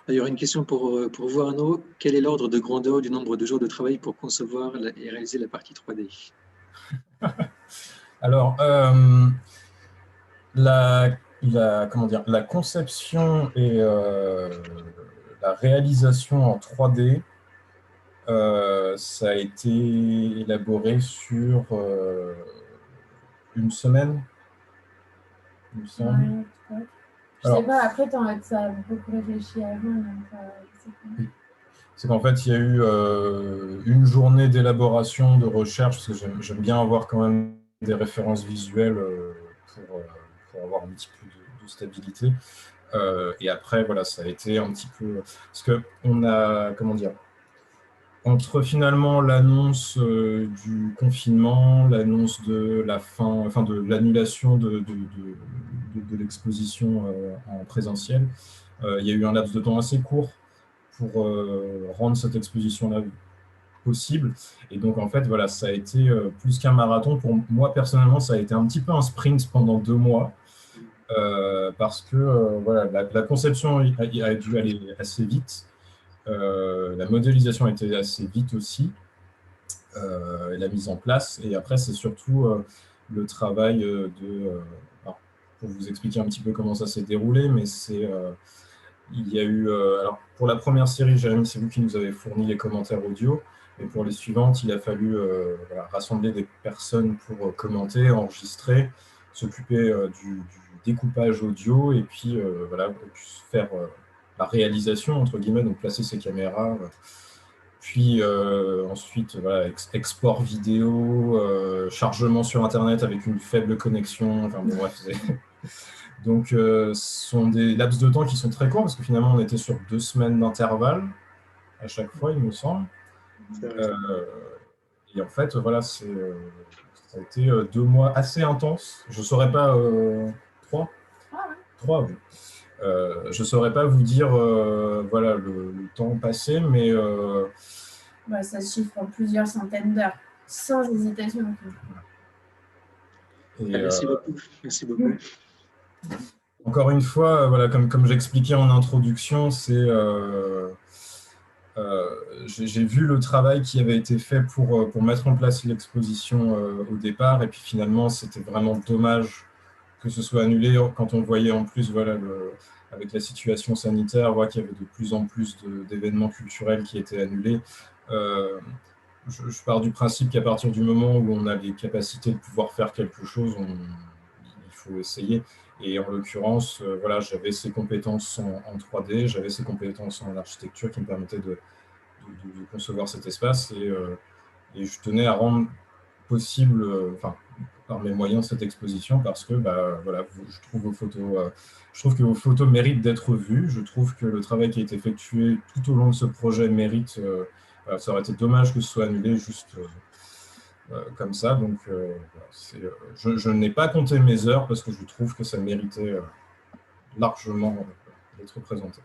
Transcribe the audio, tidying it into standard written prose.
Il y aura une question pour vous, Arnaud. Quel est l'ordre de grandeur du nombre de jours de travail pour concevoir et réaliser la partie 3D? Alors, comment dire, la conception et la réalisation en 3D, ça a été élaboré sur une semaine, il me semble. Ouais, peut-être. Je sais pas, après, ça a beaucoup réfléchi avant, donc je sais pas. C'est qu'en fait, il y a eu une journée d'élaboration, de recherche, parce que j'aime bien avoir quand même des références visuelles pour avoir un petit peu de stabilité. Et après, voilà, ça a été un petit peu... Parce qu'on a, comment dire, entre finalement l'annonce du confinement, l'annonce de la fin, enfin de l'annulation de l'exposition en présentiel, il y a eu un laps de temps assez court pour rendre cette exposition-là possible. Et donc, en fait, voilà, ça a été plus qu'un marathon. Pour moi, personnellement, ça a été un petit peu un sprint pendant 2 mois. Parce que voilà, la conception a dû aller assez vite. La modélisation a été assez vite aussi. Et la mise en place. Et après, c'est surtout le travail alors, pour vous expliquer un petit peu comment ça s'est déroulé, mais il y a eu... alors, pour la première série, Jérémy, c'est vous qui nous avez fourni les commentaires audio. Et pour les suivantes, il a fallu voilà, rassembler des personnes pour commenter, enregistrer, s'occuper du découpage audio et puis voilà, faire la réalisation, entre guillemets, donc placer ses caméras. Puis ensuite, voilà, export vidéo, chargement sur Internet avec une faible connexion. Enfin bon, bref, donc ce sont des laps de temps qui sont très courts parce que finalement, on était sur 2 semaines d'intervalle à chaque fois, il me semble. Et en fait, voilà, ça a été 2 mois assez intenses. Je ne saurais pas... 3 3, oui. Je ne saurais pas vous dire voilà, le temps passé, mais... ça se chiffre en plusieurs centaines d'heures, sans hésitation. Merci beaucoup. Merci beaucoup. Encore une fois, voilà, comme j'expliquais en introduction, j'ai vu le travail qui avait été fait pour mettre en place l'exposition au départ, et puis finalement, c'était vraiment dommage que ce soit annulé quand on voyait en plus, voilà, avec la situation sanitaire, qu'il y avait de plus en plus d'événements culturels qui étaient annulés. Je pars du principe qu'à partir du moment où on a les capacités de pouvoir faire quelque chose, il faut essayer. Et en l'occurrence, voilà, j'avais ces compétences en 3D, j'avais ces compétences en architecture qui me permettaient de concevoir cet espace. Et je tenais à rendre possible, par mes moyens, cette exposition parce que voilà, je trouve que vos photos méritent d'être vues. Je trouve que le travail qui a été effectué tout au long de ce projet mérite. Ça aurait été dommage que ce soit annulé juste comme ça. Donc, je n'ai pas compté mes heures parce que je trouve que ça méritait largement d'être présenté.